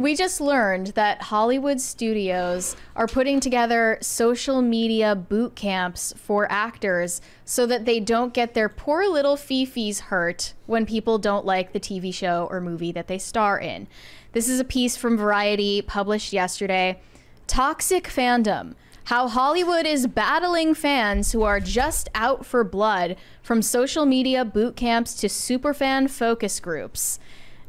We just learned that Hollywood studios are putting together social media boot camps for actors so that they don't get their poor little fifis hurt when people don't like the TV show or movie that they star in. This is a piece from Variety published yesterday. Toxic fandom. How Hollywood is battling fans who are just out for blood, from social media boot camps to superfan focus groups.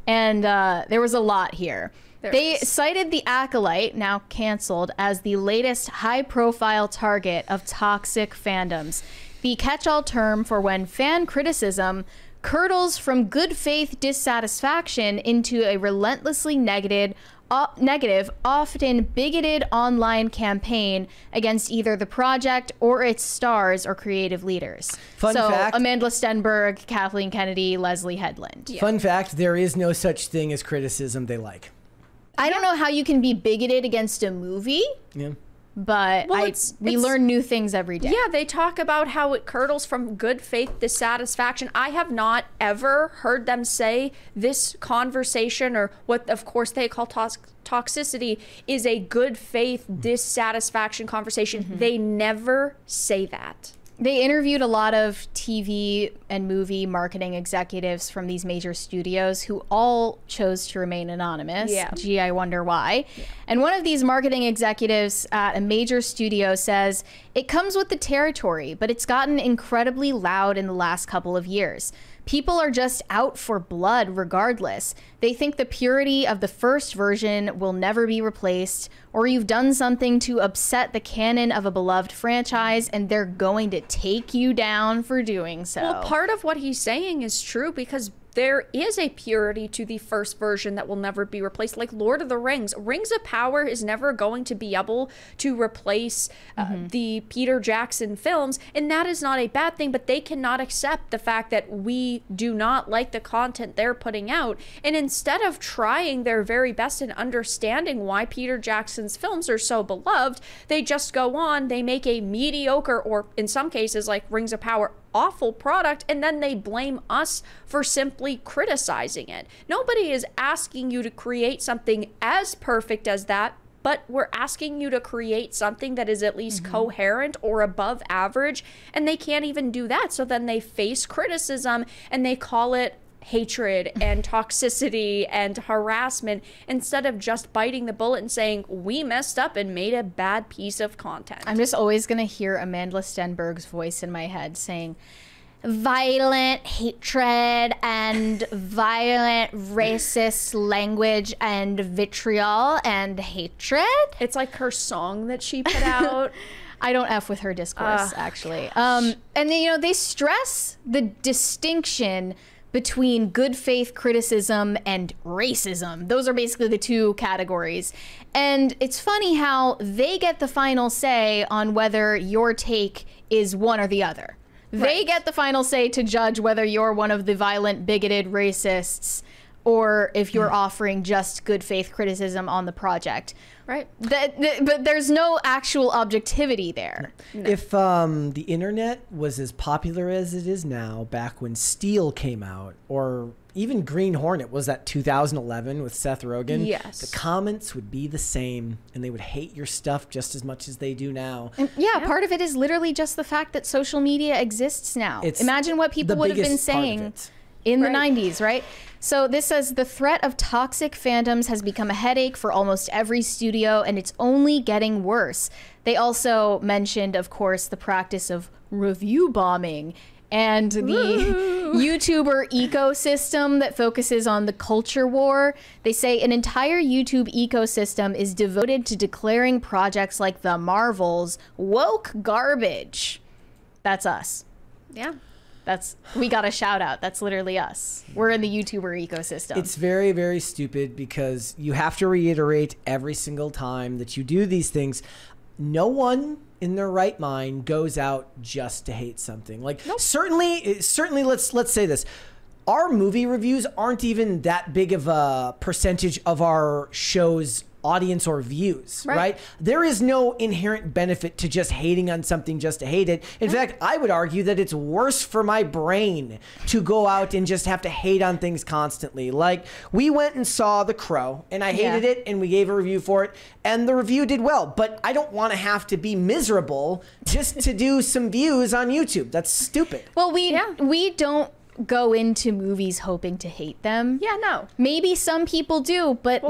And there was a lot here. They cited The Acolyte, now canceled, as the latest high-profile target of toxic fandoms, the catch-all term for when fan criticism curdles from good faith dissatisfaction into a relentlessly negative, often bigoted online campaign against either the project or its stars or creative leaders. Fun fact, Amanda Stenberg, Kathleen Kennedy, Leslie Headland. Yeah. Fun fact, there is no such thing as criticism they like. I don't know how you can be bigoted against a movie. Yeah. But we learn new things every day. Yeah, they talk about how it curdles from good faith dissatisfaction. I have not ever heard them say this conversation, or what of course they call toxicity, is a good faith dissatisfaction conversation. They never say that. They interviewed a lot of TV and movie marketing executives from these major studios who all chose to remain anonymous. Yeah. Gee, I wonder why. Yeah. And one of these marketing executives at a major studio says, it comes with the territory, but it's gotten incredibly loud in the last couple of years. People are just out for blood regardless. They think the purity of the first version will never be replaced, or you've done something to upset the canon of a beloved franchise and they're going to take you down for doing so. Well, part of what he's saying is true, because there is a purity to the first version that will never be replaced. Like Lord of the Rings. Rings of Power is never going to be able to replace the Peter Jackson films, and that is not a bad thing, but they cannot accept the fact that we do not like the content they're putting out. And instead of trying their very best in understanding why Peter Jackson's films are so beloved, they just go on, they make a mediocre, or in some cases like Rings of Power, awful product, and then they blame us for simply criticizing it. Nobody is asking you to create something as perfect as that, but we're asking you to create something that is at least coherent or above average, and they can't even do that. So then they face criticism and they call it hatred and toxicity and harassment, instead of just biting the bullet and saying, we messed up and made a bad piece of content. I'm just always going to hear Amanda Stenberg's voice in my head saying, violent hatred and violent racist language and vitriol and hatred. It's like her song that she put out. I don't F with her discourse, actually. And then, they stress the distinction between good faith criticism and racism. Those are basically the two categories. And it's funny how they get the final say on whether your take is one or the other. Right. They get the final say to judge whether you're one of the violent, bigoted racists or if you're offering just good faith criticism on the project. Right. But there's no actual objectivity there. No. If the internet was as popular as it is now, back when Steel came out, or even Green Hornet was that 2011 with Seth Rogen, yes, the comments would be the same, and they would hate your stuff just as much as they do now. And part of it is literally just the fact that social media exists now. Imagine what people would have been saying in the 90s, right? So this says, the threat of toxic fandoms has become a headache for almost every studio, and it's only getting worse. They also mentioned, of course, the practice of review bombing and the YouTuber ecosystem that focuses on the culture war. They say an entire YouTube ecosystem is devoted to declaring projects like The Marvels woke garbage. That's us. Yeah. We got a shout out. That's literally us. We're in the YouTuber ecosystem. It's very, very stupid because you have to reiterate every single time that you do these things. No one in their right mind goes out just to hate something. Like, nope. certainly let's say this. Our movie reviews aren't even that big of a percentage of our show's audience or views, right? There is no inherent benefit to just hating on something just to hate it. In fact, I would argue that it's worse for my brain to go out and just have to hate on things constantly. Like, we went and saw The Crow, and I hated it, and we gave a review for it, and the review did well. But I don't want to have to be miserable just to do some views on YouTube. That's stupid. Well, we don't go into movies hoping to hate them. Yeah, no. Maybe some people do, but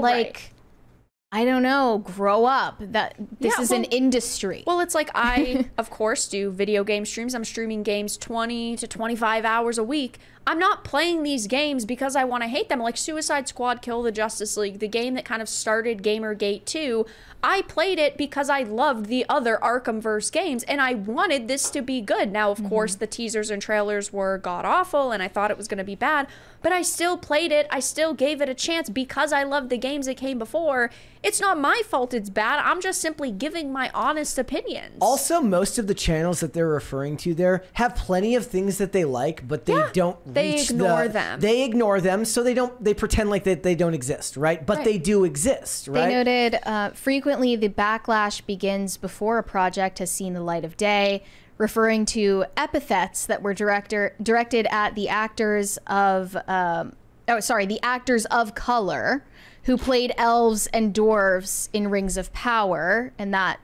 I don't know, grow up. That this is an industry. Well, it's like I, of course, do video game streams. I'm streaming games 20 to 25 hours a week. I'm not playing these games because I want to hate them. Like Suicide Squad, Kill the Justice League, the game that kind of started Gamergate 2. I played it because I loved the other Arkhamverse games, and I wanted this to be good. Now, of course, the teasers and trailers were god-awful, and I thought it was going to be bad, but I still played it. I still gave it a chance because I loved the games that came before. It's not my fault it's bad. I'm just simply giving my honest opinions. Also, most of the channels that they're referring to there have plenty of things that they like, but they don't reach them. They ignore them, so they pretend like they don't exist, right? But they do exist, right? They noted frequently the backlash begins before a project has seen the light of day, referring to epithets that were directed at the actors of the actors of color who played elves and dwarves in Rings of Power, and that,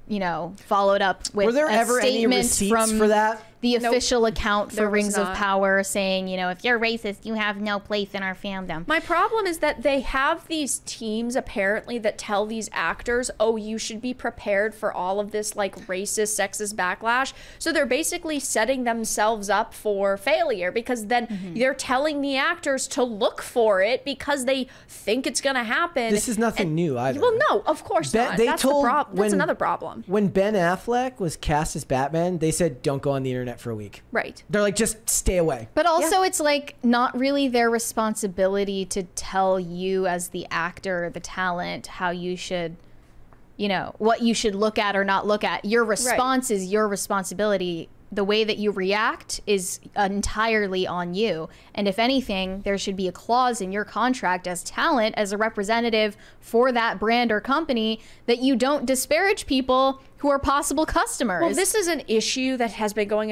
you know, followed up with were there ever any receipts for that? The official account for Rings of not. Power saying, you know, if you're racist, you have no place in our fandom. My problem is that they have these teams apparently that tell these actors, oh, you should be prepared for all of this like racist, sexist backlash. So they're basically setting themselves up for failure because then they're telling the actors to look for it because they think it's going to happen. This is nothing new either. Well, no, of course not. That's another problem. When Ben Affleck was cast as Batman, they said, don't go on the internet for a week. Right. They're like, just stay away. But also it's like not really their responsibility to tell you as the actor, the talent, how you should, you know, what you should look at or not look at. Your response is your responsibility. The way that you react is entirely on you. And if anything, there should be a clause in your contract as talent, as a representative for that brand or company, that you don't disparage people who are possible customers. Well, this is an issue that has been going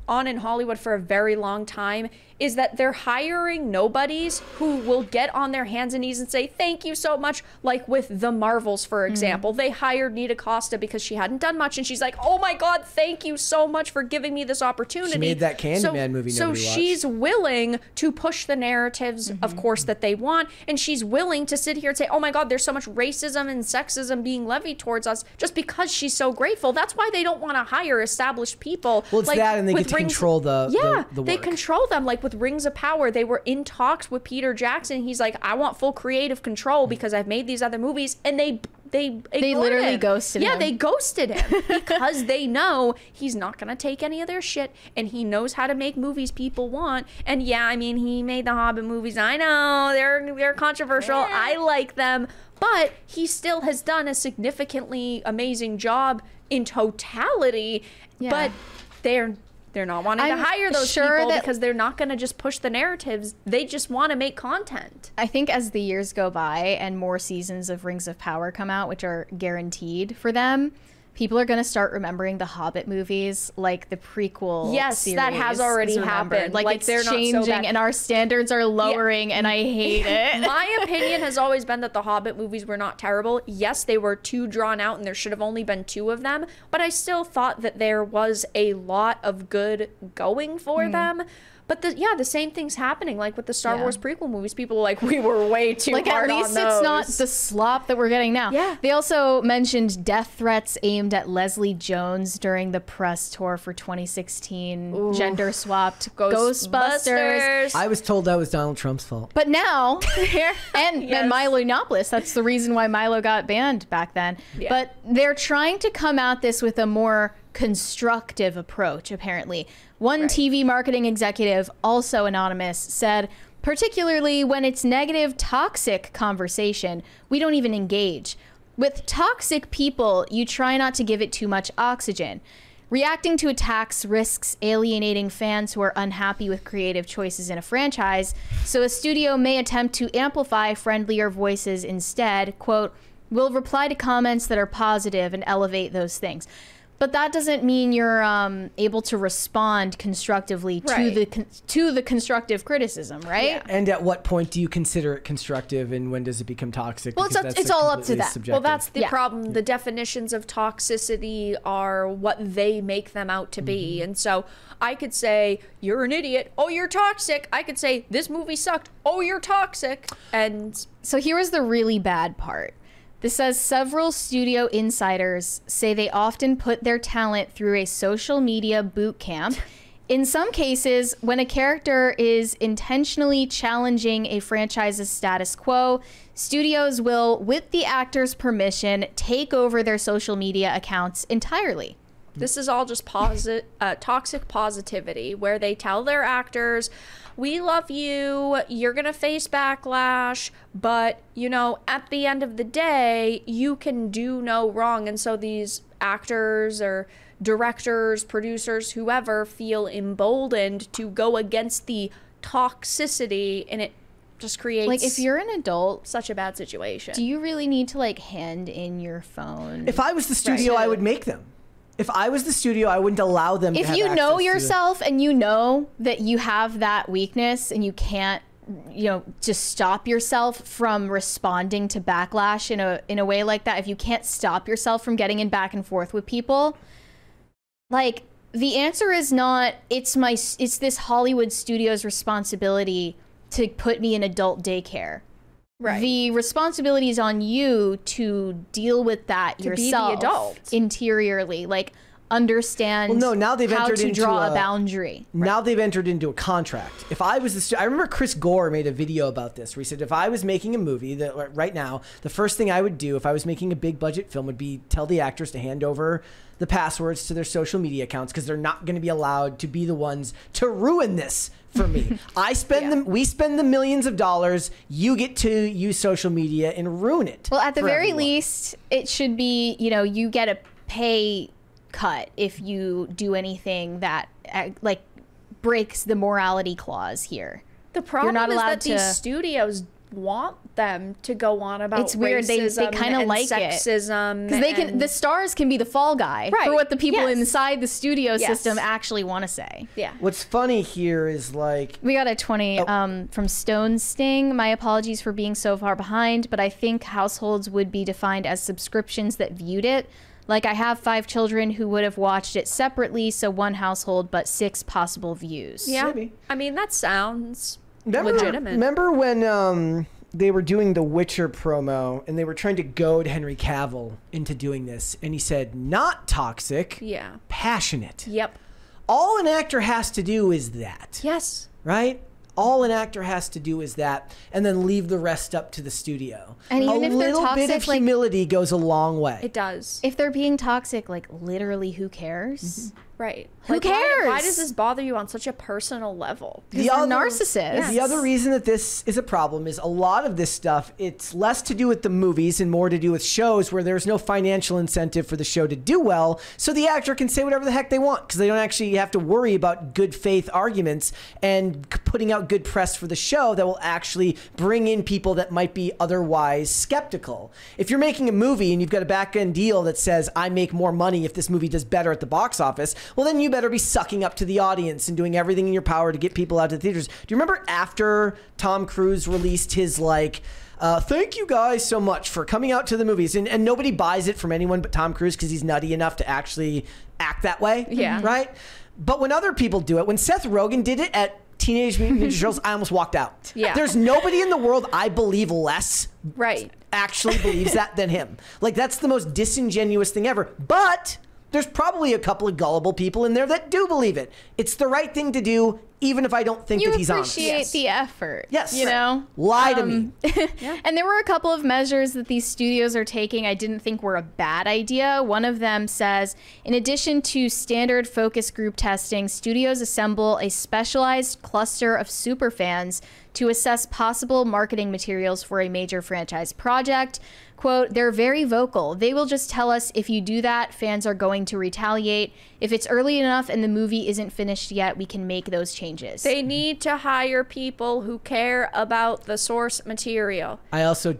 on in Hollywood for a very long time, is that they're hiring nobodies who will get on their hands and knees and say, thank you so much. Like with the Marvels, for example, they hired Nita Costa because she hadn't done much. And she's like, oh my God, thank you so much for giving me this opportunity. She made that Candyman movie So she's willing to push the narratives, of course, that they want. And she's willing to sit here and say, oh my God, there's so much racism and sexism being levied towards us just because she's so grateful. That's why they don't want to hire established people. Well, it's like, that, and they get to control the work. They control them. Like with Rings of Power, they were in talks with Peter Jackson. He's like, I want full creative control because I've made these other movies, and they literally ghosted him. Yeah, they ghosted him because they know he's not gonna take any of their shit, and he knows how to make movies people want. And yeah, I mean, he made the Hobbit movies. I know they're controversial. I like them, but he still has done a significantly amazing job in totality. But they're not wanting to hire those people because they're not going to just push the narratives. They just want to make content. I think as the years go by and more seasons of Rings of Power come out, which are guaranteed for them, people are going to start remembering the Hobbit movies like the prequel series. That has already happened. Like it's they're changing not so bad. And our standards are lowering and I hate it. My opinion has always been that the Hobbit movies were not terrible. Yes, they were too drawn out and there should have only been 2 of them, but I still thought that there was a lot of good going for them. But the same thing's happening like with the Star Wars prequel movies. People are like, we were way too hard on those. At least it's not the slop that we're getting now. Yeah. They also mentioned death threats aimed at Leslie Jones during the press tour for 2016 gender swapped Ghostbusters. I was told that was Donald Trump's fault. But now, and Milo Yiannopoulos, that's the reason why Milo got banned back then. Yeah. But they're trying to come at this with a more constructive approach, apparently. One TV marketing executive, also anonymous, said, particularly when it's negative, toxic conversation, we don't even engage. With toxic people, you try not to give it too much oxygen. Reacting to attacks risks alienating fans who are unhappy with creative choices in a franchise, so a studio may attempt to amplify friendlier voices instead. Quote, We'll reply to comments that are positive and elevate those things. But that doesn't mean you're able to respond constructively to the constructive criticism, right? Yeah. And at what point do you consider it constructive, and when does it become toxic? Well, Because it's all up to completely them. subjective. Well, that's the Yeah. problem. The definitions of toxicity are what they make them out to be. And so I could say, you're an idiot. Oh, you're toxic. I could say, this movie sucked. Oh, you're toxic. And So here was the really bad part. This says several studio insiders say they often put their talent through a social media boot camp. In some cases, when a character is intentionally challenging a franchise's status quo, studios will, with the actor's permission, take over their social media accounts entirely. this is all just toxic positivity, where they tell their actors, we love you, you're going to face backlash, but, you know, at the end of the day, you can do no wrong. And so these actors or directors, producers, whoever, feel emboldened to go against the toxicity, and it just creates, Like, if you're an adult, such a bad situation. do you really need to, like, hand in your phone? If I was the studio, I would make them. If I was the studio, I wouldn't allow them to If have you know access to it. yourself and you know that you have that weakness and you can't, you know, just stop yourself from responding to backlash in a way like that, if you can't stop yourself from getting in back and forth with people, like, the answer is not it's this Hollywood studio's responsibility to put me in adult daycare. Right. The responsibility is on you to deal with that be the yourself adult. interiorly, like understand Well, no, now they've how entered to into draw a a- boundary. Now they've entered into a contract. If I was I remember Chris Gore made a video about this where he said, if I was making a movie that right now, the first thing I would do if I was making a big budget film would be tell the actors to hand over the passwords to their social media accounts, because they're not going to be allowed to be the ones to ruin this for me. We spend the millions of dollars. You get to use social media and ruin it. Well, at the for very everyone. least, it should be, you know, you get a pay cut if you do anything that like breaks the morality clause here. The problem not is allowed that these to- studios want them to go on about It's weird. They racism kinda and like it. sexism, Because they can, and- the stars can be the fall guy for Right. what the people Yes. inside the studio Yes. system actually want to say. yeah. What's funny here is like, We got a 20 from Stone Sting. My apologies for being so far behind, but I think households would be defined as subscriptions that viewed it. Like, I have 5 children who would have watched it separately, so 1 household, but 6 possible views. Yeah. Maybe. I mean, that sounds legitimate. Remember when they were doing the Witcher promo and they were trying to goad Henry Cavill into doing this, and he said, not toxic, Yeah. passionate. Yep. All an actor has to do is that, Yes. right? All an actor has to do is that, and then leave the rest up to the studio. And even a if they're little bit toxic, of like- humility goes a long way. It does. If they're being toxic, like, literally, who cares? Right. Who Why cares? does this bother you on such a personal level? Because they're narcissists. The other reason that this is a problem is a lot of this stuff, it's less to do with the movies and more to do with shows where there's no financial incentive for the show to do well, so the actor can say whatever the heck they want because they don't actually have to worry about good faith arguments and putting out good press for the show that will actually bring in people that might be otherwise skeptical. If you're making a movie and you've got a back-end deal that says, I make more money if this movie does better at the box office, well, then you better be sucking up to the audience and doing everything in your power to get people out to the theaters. Do you remember after Tom Cruise released his, like, thank you guys so much for coming out to the movies, and nobody buys it from anyone but Tom Cruise because he's nutty enough to actually act that way? Yeah. Right? But when other people do it, when Seth Rogen did it at Teenage Mutant Ninja Turtles, I almost walked out. Yeah. There's nobody in the world I believe less Right. actually believes that than him. Like, that's the most disingenuous thing ever. But there's probably a couple of gullible people in there that do believe it. It's the right thing to do, even if I don't think You that he's honest. appreciate Yes. the effort. Yes. You know? Lie to me. And there were a couple of measures that these studios are taking I didn't think were a bad idea. One of them says, in addition to standard focus group testing, studios assemble a specialized cluster of superfans to assess possible marketing materials for a major franchise project. Quote, they're very vocal. They will just tell us if you do that, fans are going to retaliate. If it's early enough and the movie isn't finished yet, we can make those changes changes. They need to hire people who care about the source material. I also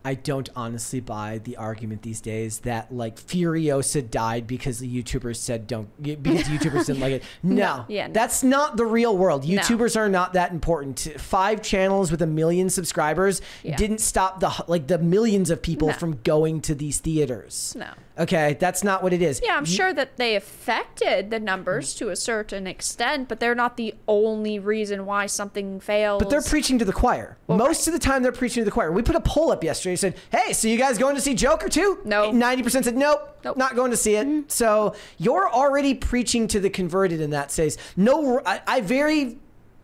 I don't honestly buy the argument these days that like Furiosa died because the YouTubers said because YouTubers didn't like it. No, that's not the real world. YouTubers are not that important. 5 channels with 1 million subscribers didn't stop the millions of people from going to these theaters. No. Okay, that's not what it is. Yeah, I'm sure that they affected the numbers to a certain extent, but they're not the only reason why something fails. But they're preaching to the choir. Well, Most of the time, they're preaching to the choir. We put a poll up yesterday. Said, "Hey, so you guys going to see Joker too?" No. 90% said nope, not going to see it. So you're already preaching to the converted in that case. No, I very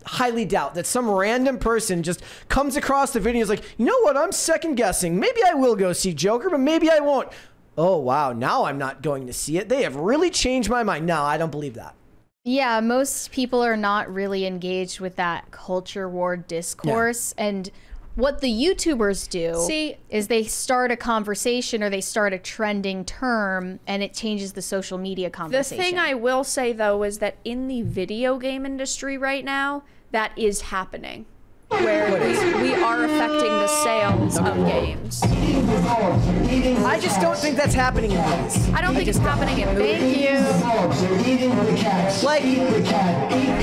highly doubt that some random person just comes across the video and is like, you know what? I'm second guessing. Maybe I will go see Joker, but maybe I won't. Oh, wow. Now I'm not going to see it. They have really changed my mind. No, I don't believe that. Yeah, most people are not really engaged with that culture war discourse. And what the YouTubers do is they start a conversation or they start a trending term and it changes the social media conversation. The thing I will say, though, is that in the video game industry right now, that is happening. Where we are affecting the sales of games. I just don't think that's happening in movies. I don't think it's happening in movies. Thank you. Like,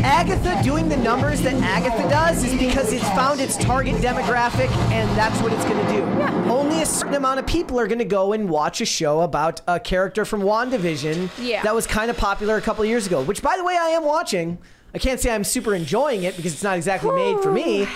Agatha doing the numbers that Agatha does is because it's found its target demographic and that's what it's going to do. Yeah. Only a certain amount of people are going to go and watch a show about a character from WandaVision that was kind of popular a couple of years ago, which, by the way, I am watching. I can't say I'm super enjoying it because it's not exactly made for me,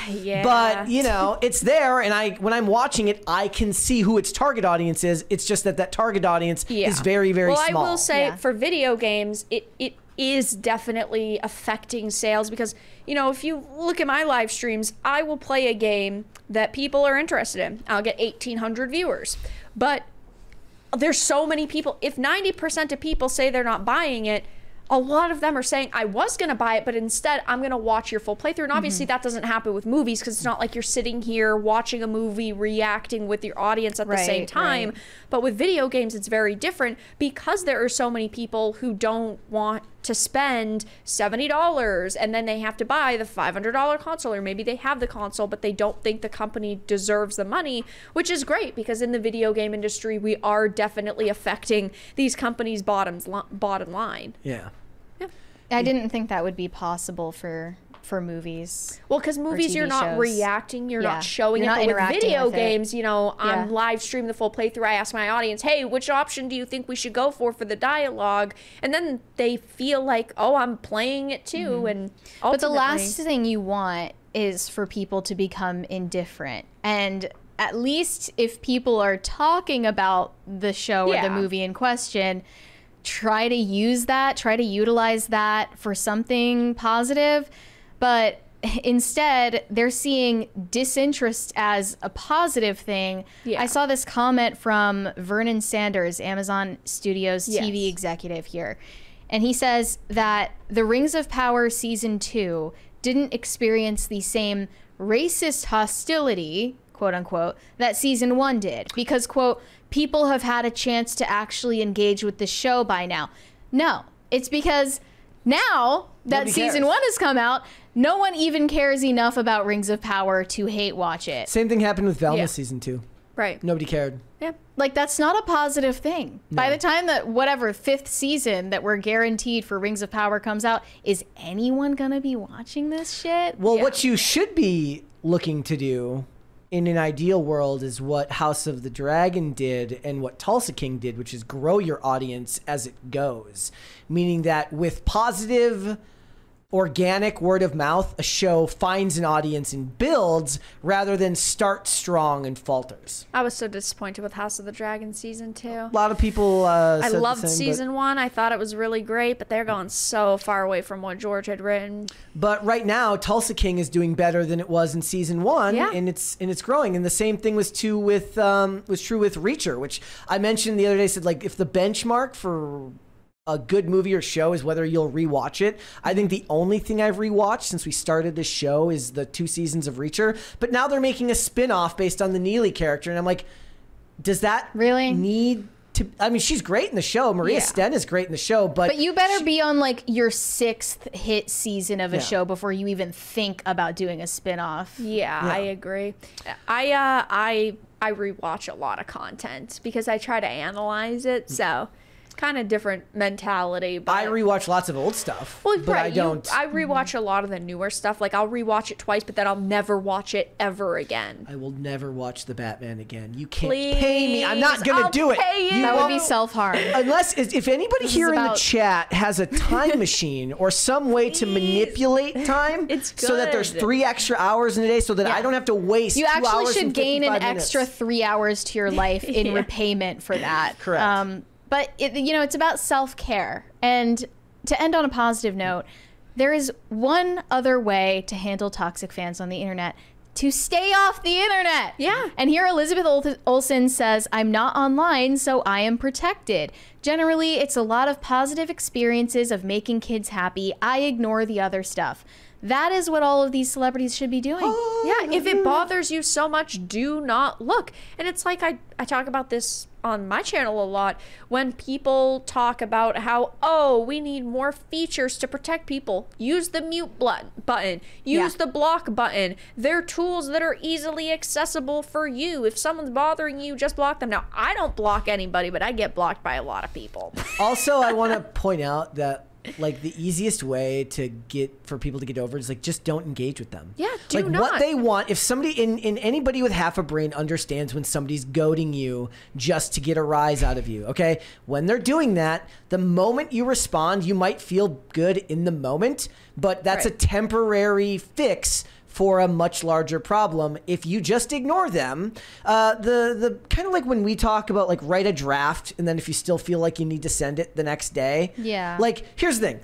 but you know, it's there. And when I'm watching it, I can see who its target audience is. It's just that target audience is very, very small. Well, I will say for video games, it is definitely affecting sales because, you know, if you look at my live streams, I will play a game that people are interested in. I'll get 1,800 viewers, but there's so many people. If 90% of people say they're not buying it, a lot of them are saying, I was going to buy it, but instead I'm going to watch your full playthrough. And obviously that doesn't happen with movies because it's not like you're sitting here watching a movie, reacting with your audience at the same time. But with video games, it's very different because there are so many people who don't want to spend $70 and then they have to buy the $500 console, or maybe they have the console, but they don't think the company deserves the money, which is great because in the video game industry, we are definitely affecting these companies' bottom line. Yeah. I didn't think that would be possible for movies. Well, because movies, you're not reacting, you're not showing it. But with video games, you know, I'm live stream the full playthrough. I ask my audience, hey, which option do you think we should go for the dialogue? And then they feel like, oh, I'm playing it too. And ultimately, but the last thing you want is for people to become indifferent. And at least if people are talking about the show or the movie in question, try to utilize that for something positive. But instead, they're seeing disinterest as a positive thing. I saw this comment from Vernon Sanders, Amazon Studios TV executive here. And he says that the Rings of Power Season 2 didn't experience the same racist hostility, quote unquote, that Season 1 did. Because, quote, people have had a chance to actually engage with the show by now. No, it's because now that Season 1 has come out, no one even cares enough about Rings of Power to hate watch it. Same thing happened with Velma Season 2. Right. Nobody cared. Yeah. Like, that's not a positive thing. No. By the time that whatever 5th season that we're guaranteed for Rings of Power comes out, is anyone going to be watching this shit? Well, what you should be looking to do in an ideal world is what House of the Dragon did and what Tulsa King did, which is grow your audience as it goes. Meaning that with positive, organic word of mouth, a show finds an audience and builds rather than start strong and falters. I was so disappointed with House of the Dragon Season 2. A lot of people I loved Season 1. I thought it was really great, but they're going so far away from what George had written. But right now, Tulsa King is doing better than it was in Season 1, and it's growing. And the same thing was true with Reacher, which I mentioned the other day. Said, like, if the benchmark for a good movie or show is whether you'll rewatch it. I think the only thing I've rewatched since we started this show is the 2 seasons of Reacher. But now they're making a spin-off based on the Neely character. And I'm like, does that really need I mean, she's great in the show. Maria Yeah. Sten is great in the show, but But you better be on like your 6th hit season of a show before you even think about doing a spin-off. Yeah, I agree. I rewatch a lot of content because I try to analyze it. So kind of different mentality. But I rewatch lots of old stuff. well, but right, I don't. I rewatch a lot of the newer stuff. Like I'll rewatch it twice, but then I'll never watch it ever again. I will never watch the Batman again. You can't Please, pay me. I'm not gonna I'll do it. pay you. That would be won't- self-harm. Unless if anybody This here is in the about- chat has a time machine or some way to manipulate time, It's so that there's good. 3 extra hours in a day, so that I Yeah. don't have to waste. You 2 actually hours should and gain an 55 extra minutes. 3 hours to your life in Yeah. repayment for that. Correct. But it's about self-care. And to end on a positive note, there is one other way to handle toxic fans on the internet: to stay off the internet. Yeah. And here Elizabeth Olsen says, "I'm not online, so I am protected. Generally, it's a lot of positive experiences of making kids happy. I ignore the other stuff." That is what all of these celebrities should be doing. Yeah, if it bothers you so much, do not look. And it's like I talk about this on my channel a lot when people talk about how, oh, we need more features to protect people. Use the mute button. Use the block button. They're tools that are easily accessible for you. If someone's bothering you, just block them. Now, I don't block anybody, but I get blocked by a lot of people. Also, I want to point out that like the easiest way to get for people to get over it is like just don't engage with them. Yeah, do like not. what they want. If somebody in anybody with half a brain understands when somebody's goading you just to get a rise out of you. Okay, when they're doing that, the moment you respond, you might feel good in the moment, but that's a Right. temporary fix for a much larger problem if you just ignore them. The kind of like when we talk about like write a draft and then if you still feel like you need to send it the next day. Yeah. Like here's the thing.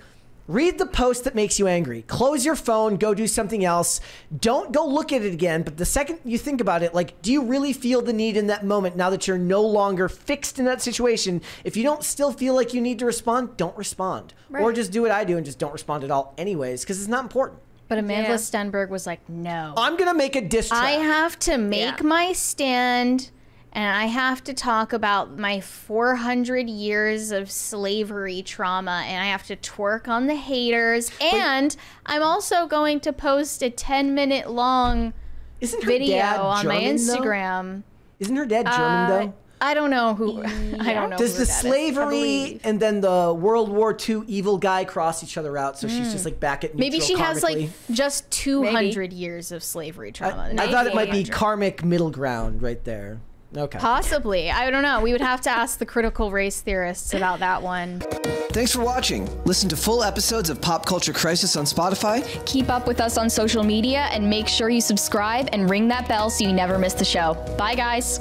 Read the post that makes you angry. Close your phone, go do something else. Don't go look at it again. But the second you think about it, like, do you really feel the need in that moment now that you're no longer fixed in that situation? If you don't still feel like you need to respond, don't respond. Or Right. just do what I do and just don't respond at all anyways, because it's not important. But Amanda Yeah. Stenberg was like, no. I'm going to make a diss track. I have to make my stand, and I have to talk about my 400 years of slavery trauma, and I have to twerk on the haters. And I'm also going to post a 10-minute long Isn't her video dad on my German, though? Instagram. Isn't her dad German, though? I don't know who. I don't know. Does who the that is. slavery believe. and then the World War II evil guy cross each other out? So she's just like back at neutral Maybe she has karmically? like just 200 years of slavery trauma. I thought it might be Maybe. karmic middle ground right there. Okay. Possibly. I don't know. We would have to ask the critical race theorists about that one. Thanks for watching. Listen to full episodes of Pop Culture Crisis on Spotify. Keep up with us on social media and make sure you subscribe and ring that bell so you never miss the show. Bye, guys.